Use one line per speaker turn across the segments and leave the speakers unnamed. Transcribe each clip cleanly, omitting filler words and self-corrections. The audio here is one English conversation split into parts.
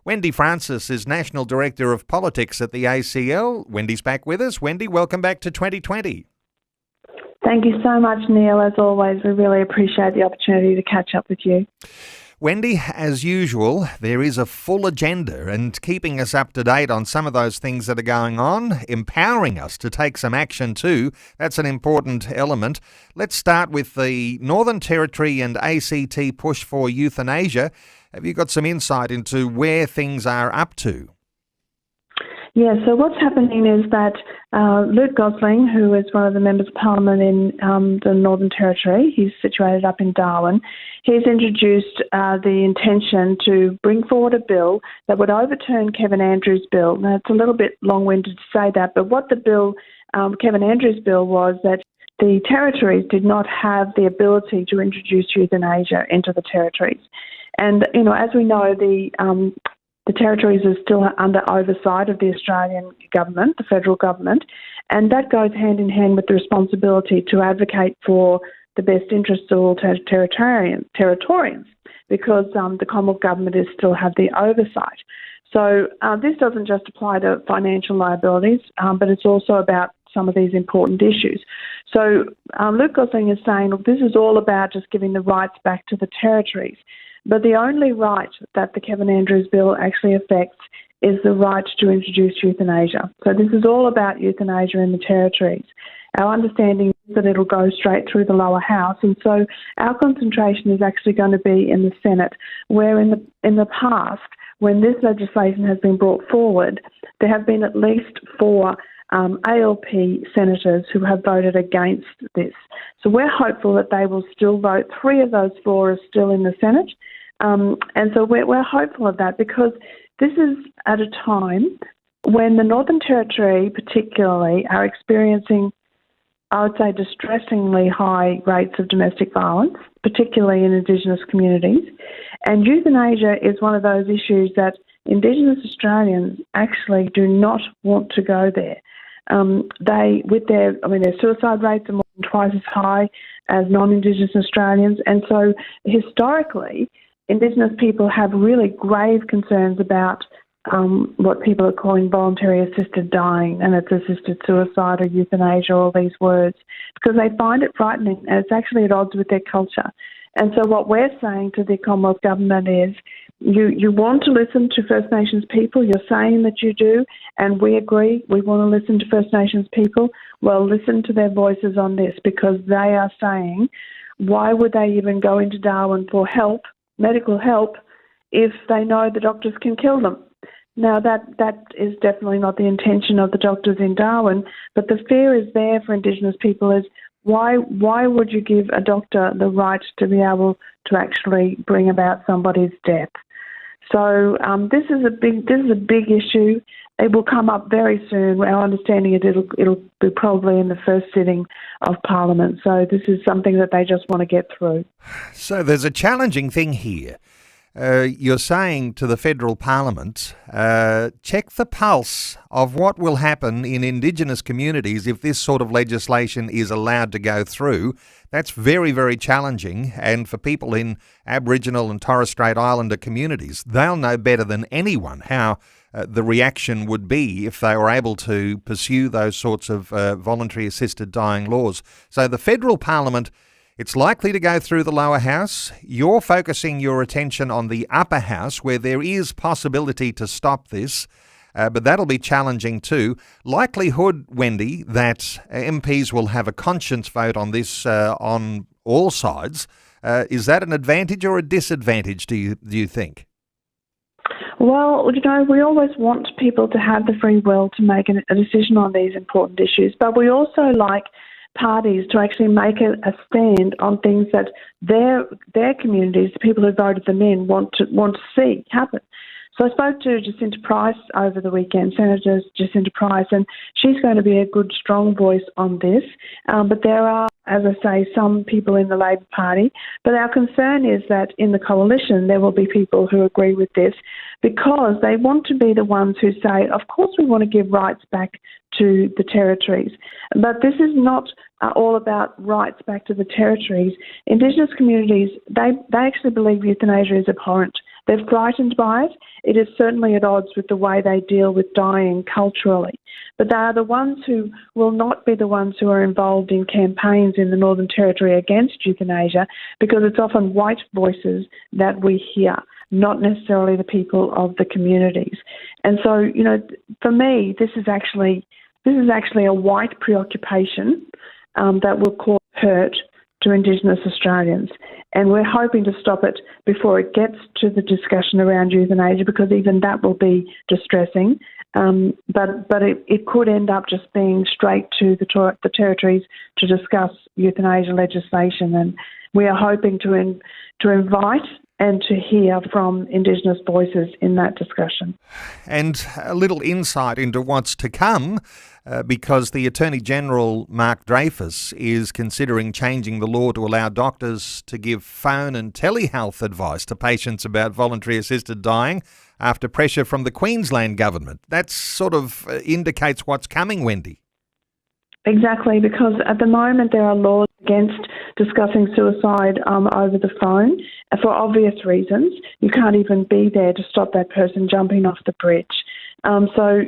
Wendy Francis is National Director of Politics at the ACL. Wendy's back with us. Wendy, welcome back to 2020.
Thank you so much, Neil. As always, we really appreciate the opportunity to catch up with you.
Wendy, as usual, there is a full agenda, and keeping us up to date on some of those things that are going on, empowering us to take some action too, that's an important element. Let's start with the Northern Territory and ACT push for euthanasia. Have you got some insight into where things are up to?
Yeah, so what's happening is that Luke Gosling, who is one of the members of parliament in the Northern Territory, he's situated up in Darwin, he's introduced the intention to bring forward a bill that would overturn Kevin Andrews' bill. Now, it's a little bit long-winded to say that, but what the bill, Kevin Andrews' bill, was that the territories did not have the ability to introduce euthanasia into the territories. And, as we know, the territories are still under oversight of the Australian government, the federal government, and that goes hand in hand with the responsibility to advocate for the best interests of all Territorians, because the Commonwealth government still have the oversight. So this doesn't just apply to financial liabilities, but it's also about some of these important issues. So Luke Gosling is saying, look, this is all about just giving the rights back to the territories. But the only right that the Kevin Andrews bill actually affects is the right to introduce euthanasia. So this is all about euthanasia in the territories. Our understanding is that it'll go straight through the lower house, and so our concentration is actually going to be in the Senate, where in the past, when this legislation has been brought forward, there have been at least 4 ALP senators who have voted against this. So we're hopeful that they will still vote. 3 of those 4 are still in the Senate. And so we're hopeful of that, because this is at a time when the Northern Territory particularly are experiencing, I would say, distressingly high rates of domestic violence, particularly in Indigenous communities. And euthanasia is one of those issues that Indigenous Australians actually do not want to go there. Their suicide rates are more than twice as high as non-Indigenous Australians, and so historically, Indigenous people have really grave concerns about what people are calling voluntary assisted dying, and it's assisted suicide or euthanasia, all these words, because they find it frightening, and it's actually at odds with their culture. And so what we're saying to the Commonwealth Government is, you want to listen to First Nations people, you're saying that you do, and we agree, we want to listen to First Nations people. Well, listen to their voices on this, because they are saying, why would they even go into Darwin for help, medical help, if they know the doctors can kill them? Now, that is definitely not the intention of the doctors in Darwin, but the fear is there for Indigenous people is, why would you give a doctor the right to be able to actually bring about somebody's death? So this is a big issue. It will come up very soon. Our understanding is it'll be probably in the first sitting of Parliament. So this is something that they just want to get through.
So there's a challenging thing here. You're saying to the federal parliament, check the pulse of what will happen in Indigenous communities if this sort of legislation is allowed to go through. That's very, very challenging. And for people in Aboriginal and Torres Strait Islander communities, they'll know better than anyone how the reaction would be if they were able to pursue those sorts of voluntary assisted dying laws. So the federal parliament, it's likely to go through the lower house. You're focusing your attention on the upper house, where there is possibility to stop this, but that'll be challenging too. Likelihood, Wendy, that MPs will have a conscience vote on this on all sides. Is that an advantage or a disadvantage, do you think?
Well, we always want people to have the free will to make a decision on these important issues, but we also like parties to actually make a stand on things that their communities, the people who voted them in, want to see happen. So I spoke to Jacinta Price over the weekend, Senator Jacinta Price, and she's going to be a good, strong voice on this. But there are, as I say, some people in the Labor Party. But our concern is that in the coalition there will be people who agree with this, because they want to be the ones who say, of course we want to give rights back to the territories. But this is not all about rights back to the territories. Indigenous communities, they actually believe euthanasia is abhorrent. They're frightened by it. It is certainly at odds with the way they deal with dying culturally. But they are the ones who will not be the ones who are involved in campaigns in the Northern Territory against euthanasia, because it's often white voices that we hear, not necessarily the people of the communities. And so, for me, this is actually a white preoccupation that will cause hurt to Indigenous Australians. And we're hoping to stop it before it gets to the discussion around euthanasia, because even that will be distressing. But it could end up just being straight to the territories to discuss euthanasia legislation. And we are hoping to invite and to hear from Indigenous voices in that discussion.
And a little insight into what's to come, because the Attorney-General, Mark Dreyfus, is considering changing the law to allow doctors to give phone and telehealth advice to patients about voluntary assisted dying after pressure from the Queensland government. That sort of indicates what's coming, Wendy.
Exactly, because at the moment there are laws against discussing suicide over the phone for obvious reasons. You can't even be there to stop that person jumping off the bridge. So,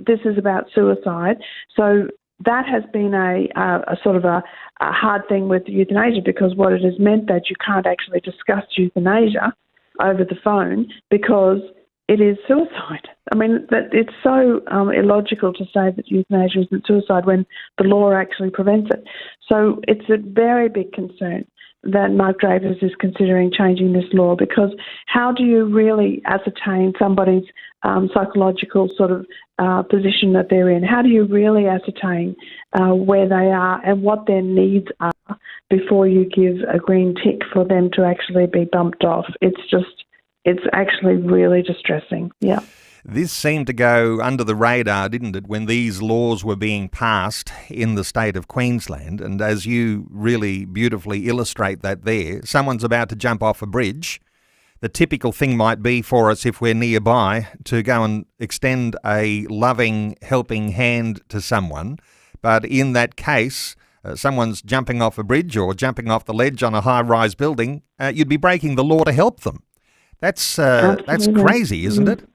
this is about suicide. So that has been a sort of a hard thing with euthanasia, because what it has meant that you can't actually discuss euthanasia over the phone because it is suicide. I mean, that it's so illogical to say that euthanasia isn't suicide when the law actually prevents it. So it's a very big concern that Mark Dreyfus is considering changing this law, because how do you really ascertain somebody's psychological sort of position that they're in? How do you really ascertain where they are and what their needs are before you give a green tick for them to actually be bumped off? It's actually really distressing. Yeah.
This seemed to go under the radar, didn't it, when these laws were being passed in the state of Queensland? And as you really beautifully illustrate that there, someone's about to jump off a bridge. The typical thing might be for us, if we're nearby, to go and extend a loving, helping hand to someone. But in that case, someone's jumping off a bridge or jumping off the ledge on a high-rise building, you'd be breaking the law to help them. That's crazy, isn't it?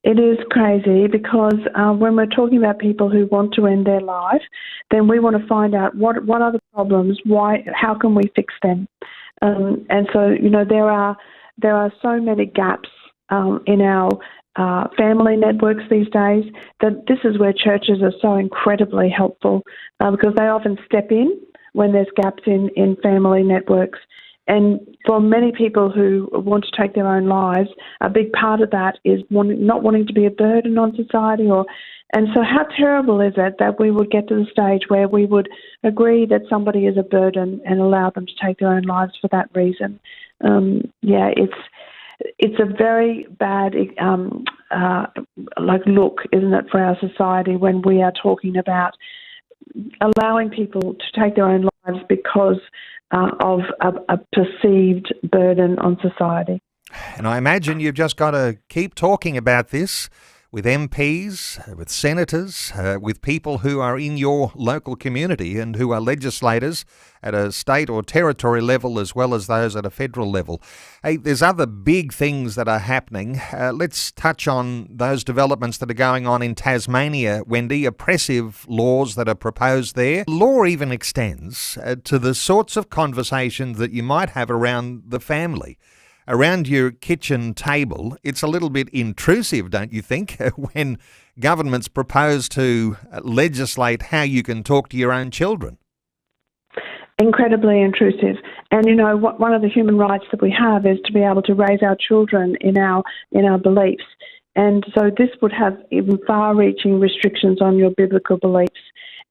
It is crazy, because when we're talking about people who want to end their life, then we want to find out what are the problems, how can we fix them? And so, there are so many gaps in our family networks these days, that this is where churches are so incredibly helpful, because they often step in when there's gaps in family networks. And for many people who want to take their own lives, a big part of that is not wanting to be a burden on society. And so how terrible is it that we would get to the stage where we would agree that somebody is a burden and allow them to take their own lives for that reason? It's a very bad look, isn't it, for our society when we are talking about allowing people to take their own lives because of a perceived burden on society.
And I imagine you've just got to keep talking about this with MPs, with senators, with people who are in your local community and who are legislators at a state or territory level, as well as those at a federal level. Hey, there's other big things that are happening. Let's touch on those developments that are going on in Tasmania, Wendy. Oppressive laws that are proposed there. Law even extends to the sorts of conversations that you might have around the family. Around your kitchen table. It's a little bit intrusive, don't you think, when governments propose to legislate how you can talk to your own children?
Incredibly intrusive. And, one of the human rights that we have is to be able to raise our children in our beliefs. And so this would have even far-reaching restrictions on your biblical beliefs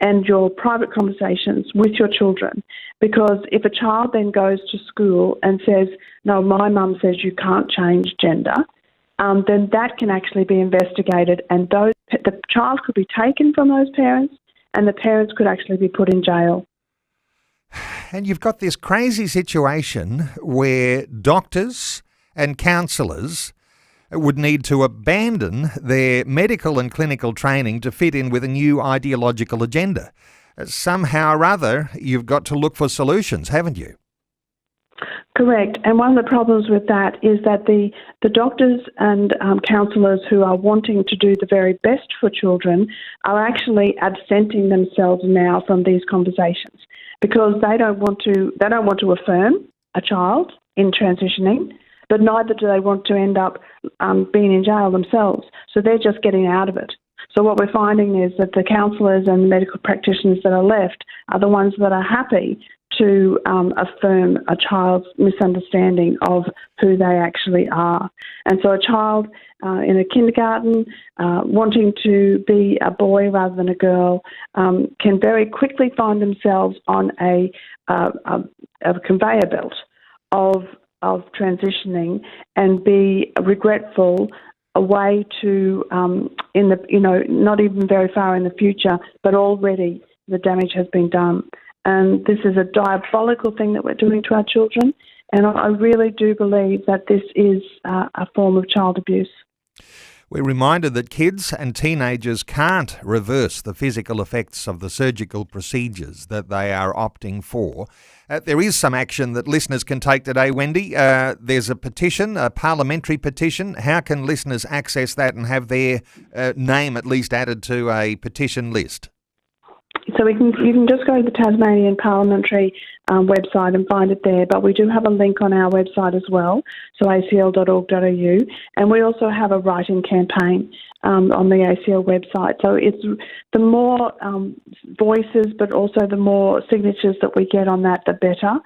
and your private conversations with your children. Because if a child then goes to school and says, no, my mum says you can't change gender, then that can actually be investigated, and the child could be taken from those parents, and the parents could actually be put in jail.
And you've got this crazy situation where doctors and counsellors would need to abandon their medical and clinical training to fit in with a new ideological agenda. Somehow or other, you've got to look for solutions, haven't you?
Correct. And one of the problems with that is that the doctors and counsellors who are wanting to do the very best for children are actually absenting themselves now from these conversations because they don't want to affirm a child in transitioning, but neither do they want to end up being in jail themselves. So they're just getting out of it. So what we're finding is that the counsellors and medical practitioners that are left are the ones that are happy to affirm a child's misunderstanding of who they actually are. And so a child in a kindergarten wanting to be a boy rather than a girl can very quickly find themselves on a conveyor belt of transitioning and be regretful away to not even very far in the future, but already the damage has been done. And this is a diabolical thing that we're doing to our children. And I really do believe that this is a form of child abuse.
We're reminded that kids and teenagers can't reverse the physical effects of the surgical procedures that they are opting for. There is some action that listeners can take today, Wendy. There's a petition, a parliamentary petition. How can listeners access that and have their name at least added to a petition list?
So you can just go to the Tasmanian parliamentary website and find it there, but we do have a link on our website as well, so acl.org.au, and we also have a write-in campaign on the ACL website. So it's the more voices, but also the more signatures that we get on that, the better.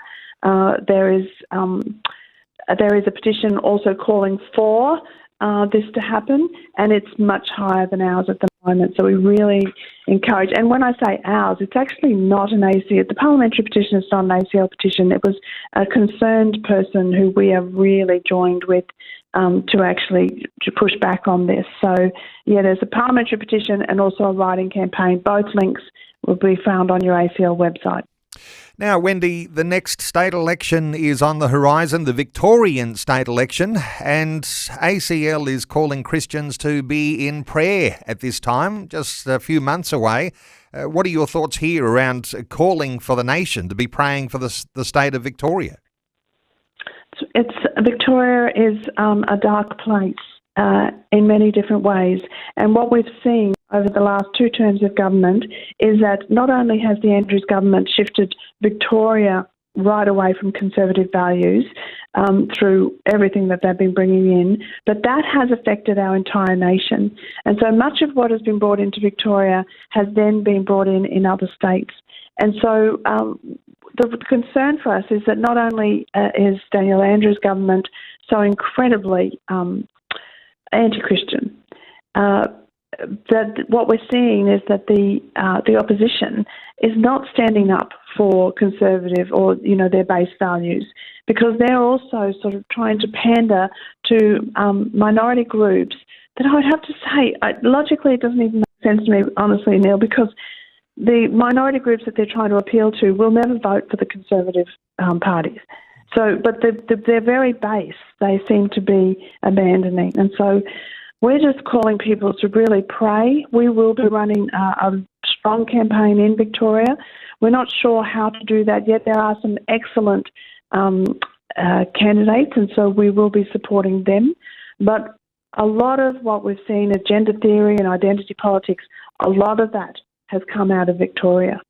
There is a petition also calling for this to happen, and it's much higher than ours at the moment. So we really encourage, and when I say ours, it's actually not an ACL. The parliamentary petition is not an ACL petition. It was a concerned person who we have really joined with to push back on this. So, yeah, there's a parliamentary petition and also a writing campaign. Both links will be found on your ACL website.
Now, Wendy, the next state election is on the horizon, the Victorian state election, and ACL is calling Christians to be in prayer at this time, just a few months away. What are your thoughts here around calling for the nation to be praying for the state of Victoria?
Victoria is a dark place in many different ways, and what we've seen over the last two terms of government is that not only has the Andrews government shifted Victoria right away from conservative values through everything that they've been bringing in, but that has affected our entire nation. And so much of what has been brought into Victoria has then been brought in other states. And so the concern for us is that not only is Daniel Andrews' government so incredibly anti-Christian, that what we're seeing is that the opposition is not standing up for conservative or their base values, because they're also sort of trying to pander to minority groups that I would have to say logically it doesn't even make sense to me, honestly, Neil, because the minority groups that they're trying to appeal to will never vote for the conservative parties. So, but their very base they seem to be abandoning, and so we're just calling people to really pray. We will be running a strong campaign in Victoria. We're not sure how to do that yet. There are some excellent candidates, and so we will be supporting them. But a lot of what we've seen, gender theory and identity politics, a lot of that has come out of Victoria.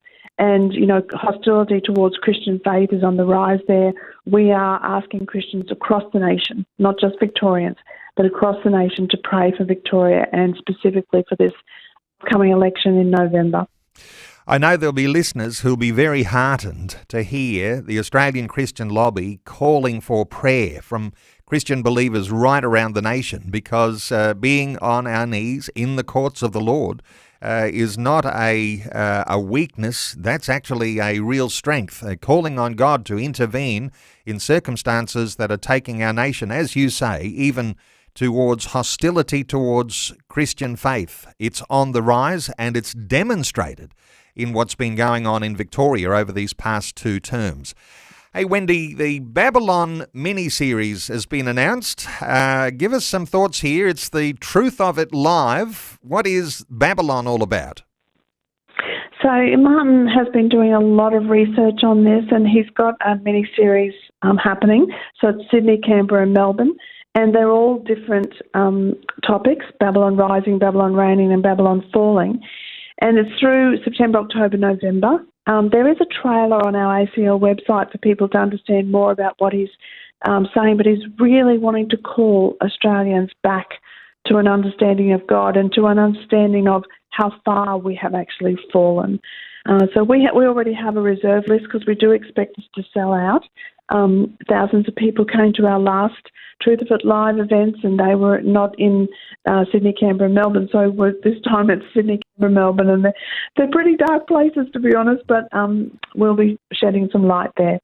And, hostility towards Christian faith is on the rise there. We are asking Christians across the nation, not just Victorians, but across the nation to pray for Victoria and specifically for this upcoming election in November.
I know there'll be listeners who'll be very heartened to hear the Australian Christian Lobby calling for prayer from Christian believers right around the nation, because being on our knees in the courts of the Lord is not a weakness. That's actually a real strength, calling on God to intervene in circumstances that are taking our nation, as you say, even towards hostility towards Christian faith. It's on the rise, and it's demonstrated in what's been going on in Victoria over these past two terms. Hey, Wendy, the Babylon miniseries has been announced. Give us some thoughts here. It's The Truth of It Live. What is Babylon all about?
So Martin has been doing a lot of research on this, and he's got a miniseries happening. So it's Sydney, Canberra and Melbourne. And they're all different topics, Babylon Rising, Babylon Reigning and Babylon Falling. And it's through September, October, November. There is a trailer on our ACL website for people to understand more about what he's saying, but he's really wanting to call Australians back to an understanding of God and to an understanding of how far we have actually fallen. So we already have a reserve list because we do expect this to sell out. Thousands of people came to our last Truth of It Live events and they were not in Sydney, Canberra, Melbourne. So this time it's Sydney, Canberra, Melbourne, and they're pretty dark places, to be honest, but we'll be shedding some light there.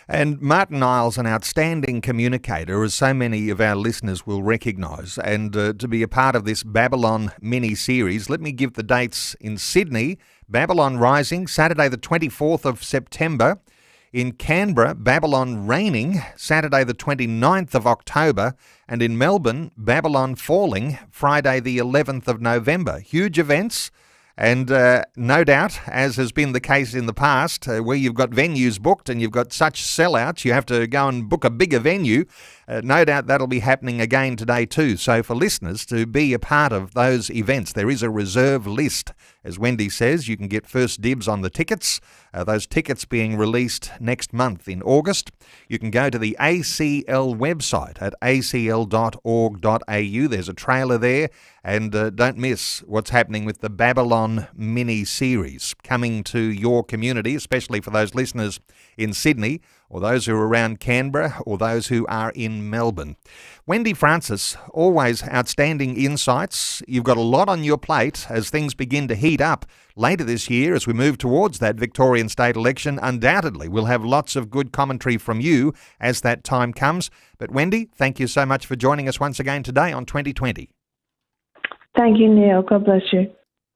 And Martin Niles, an outstanding communicator, as so many of our listeners will recognise, and to be a part of this Babylon mini-series, let me give the dates in Sydney. Babylon Rising, Saturday the 24th of September. In Canberra, Babylon Reigning, Saturday the 29th of October. And in Melbourne, Babylon Falling, Friday the 11th of November. Huge events. And no doubt, as has been the case in the past, where you've got venues booked and you've got such sellouts, you have to go and book a bigger venue. No doubt that'll be happening again today too. So for listeners to be a part of those events, there is a reserve list. As Wendy says, you can get first dibs on the tickets. Those tickets being released next month in August. You can go to the ACL website at acl.org.au. There's a trailer there. And don't miss what's happening with the Babylon mini-series coming to your community, especially for those listeners in Sydney or those who are around Canberra or those who are in Melbourne. Wendy Francis, always outstanding insights. You've got a lot on your plate as things begin to heat up later this year as we move towards that Victorian state election. Undoubtedly, we'll have lots of good commentary from you as that time comes. But Wendy, thank you so much for joining us once again today on 2020.
Thank you, Neil. God bless you.